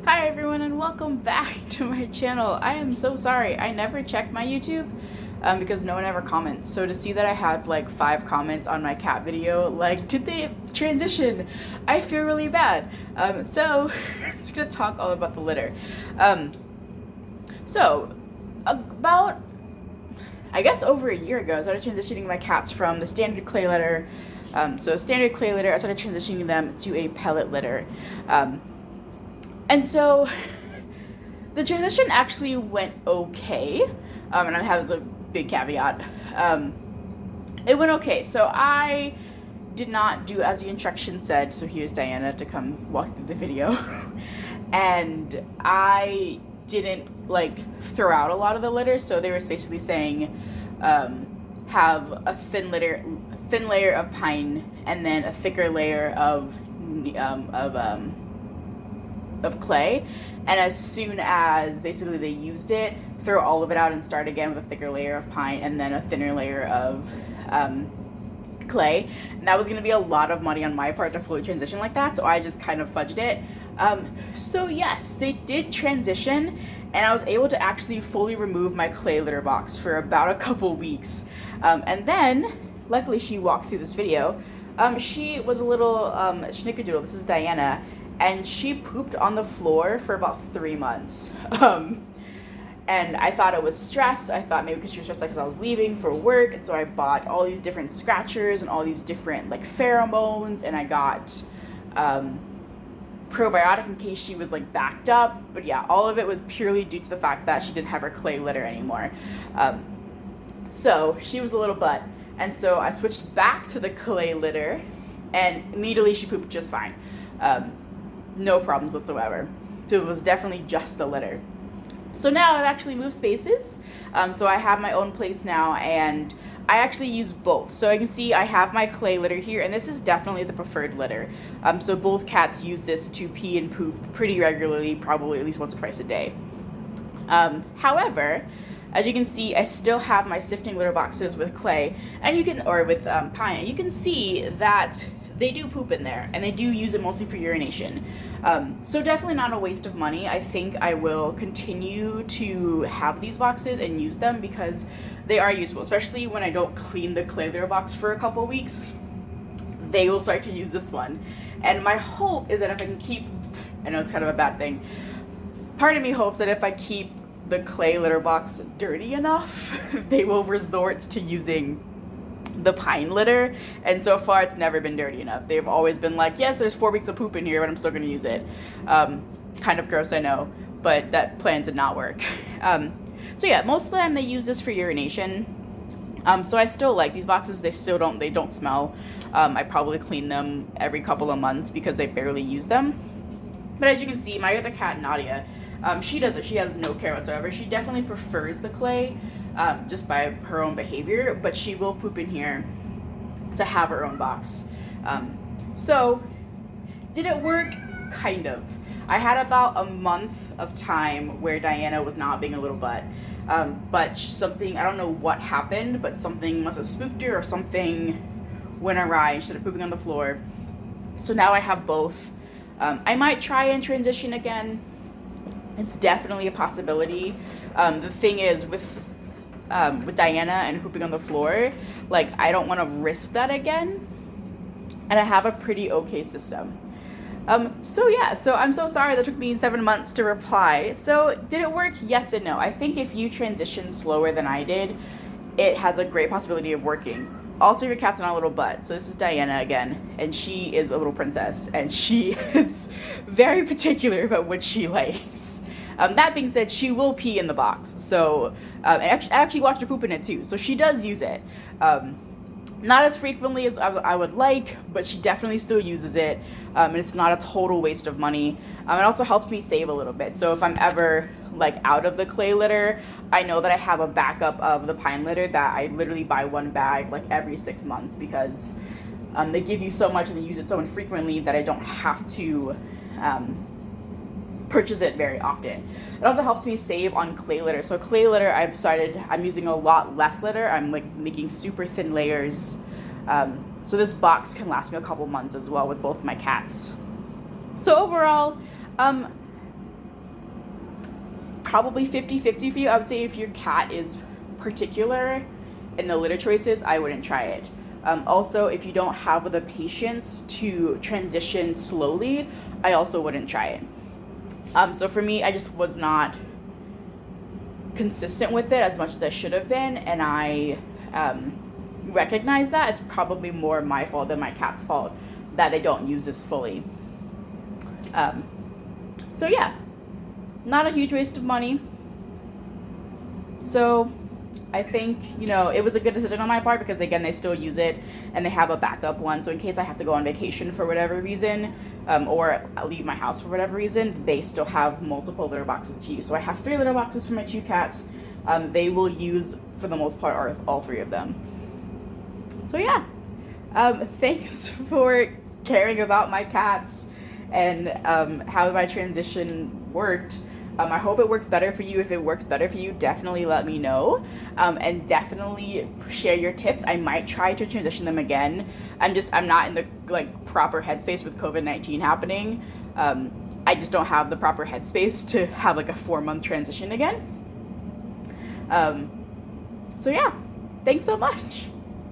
Hi everyone and welcome back to my channel. I am so sorry. I never checked my YouTube because no one ever comments. So to see that I had like 5 comments on my cat video, like, did they transition? I feel really bad. So I'm just gonna talk all about the litter. So about, I guess over a year ago, I started transitioning my cats from the standard clay litter. Standard clay litter, I started transitioning them to a pellet litter. And so the transition actually went okay, and I have a big caveat. It went okay. So I did not do as the instructions said. So here's Diana to come walk through the video, and I didn't like throw out a lot of the litter. So they were basically saying have a thin layer of pine, and then a thicker layer of clay, and as soon as basically they used it, throw all of it out and start again with a thicker layer of pine and then a thinner layer of clay. And that was going to be a lot of money on my part to fully transition like that, so I just kind of fudged it. So yes, they did transition, and I was able to actually fully remove my clay litter box for about a couple weeks. And then, luckily she walked through this video. She was a little schnickerdoodle. This is Diana. And she pooped on the floor for about 3 months. And I thought it was stress. I thought maybe because she was stressed because I was leaving for work. And so I bought all these different scratchers and all these different like pheromones. And I got probiotic in case she was like backed up. But yeah, all of it was purely due to the fact that she didn't have her clay litter anymore. So she was a little butt. And so I switched back to the clay litter. And immediately she pooped just fine. No problems whatsoever. So it was definitely just a litter. So now I've actually moved spaces. So I have my own place now, and I actually use both. So I can see I have my clay litter here, and this is definitely the preferred litter. So both cats use this to pee and poop pretty regularly, probably at least once or twice a day. However, as you can see, I still have my sifting litter boxes with clay, and you can, or with pine, and you can see that they do poop in there, and they do use it mostly for urination. So definitely not a waste of money. I think I will continue to have these boxes and use them because they are useful, especially when I don't clean the clay litter box for a couple weeks. They will start to use this one. And my hope is that if I can keep, I know it's kind of a bad thing, part of me hopes that if I keep the clay litter box dirty enough, they will resort to using the pine litter, and so far it's never been dirty enough. They've always been like, yes, there's 4 weeks of poop in here, but I'm still going to use it. Kind of gross, I know, but that plan did not work. So yeah, most of the time they use this for urination. So I still like these boxes. They don't smell. I probably clean them every couple of months because they barely use them. But as you can see, my other cat, Nadia, she does it. She has no care whatsoever. She definitely prefers the clay, just by her own behavior, but she will poop in here to have her own box. So did it work? Kind of. I had about a month of time where Diana was not being a little butt, but something, I don't know what happened, but something must have spooked her or something went awry. She started pooping on the floor. So now I have both. I might try and transition again. It's definitely a possibility. The thing is with Diana and pooping on the floor, like, I don't want to risk that again, and I have a pretty okay system. So yeah, so I'm so sorry that took me 7 months to reply. So did it work? Yes and no. I think if you transition slower than I did, it has a great possibility of working. Also, your cat's not a little butt. So this is Diana again, and she is a little princess, and she is very particular about what she likes. That being said, she will pee in the box. So I actually watched her poop in it too. So she does use it. Not as frequently as I would like, but she definitely still uses it. And it's not a total waste of money. It also helps me save a little bit. So if I'm ever like out of the clay litter, I know that I have a backup of the pine litter that I literally buy 1 bag like every 6 months because they give you so much and they use it so infrequently that I don't have to purchase it very often. It also helps me save on clay litter. So clay litter, I've decided I'm using a lot less litter. I'm like making super thin layers. So this box can last me a couple months as well with both my cats. So overall, probably 50-50 for you. I would say if your cat is particular in the litter choices, I wouldn't try it. Also, if you don't have the patience to transition slowly, I also wouldn't try it. So for me, I just was not consistent with it as much as I should have been, and I recognize that. It's probably more my fault than my cat's fault that they don't use this fully. So yeah, not a huge waste of money. So I think, it was a good decision on my part because, again, they still use it and they have a backup one. So in case I have to go on vacation for whatever reason, or I leave my house for whatever reason, they still have multiple litter boxes to use. So I have 3 litter boxes for my 2 cats. They will use, for the most part, all 3 of them. So yeah, thanks for caring about my cats and how my transition worked. I hope it works better for you. If it works better for you, definitely let me know, and definitely share your tips. I might try to transition them again. I'm not in the proper headspace with COVID-19 happening. I just don't have the proper headspace to have a 4-month transition again. So yeah, thanks so much.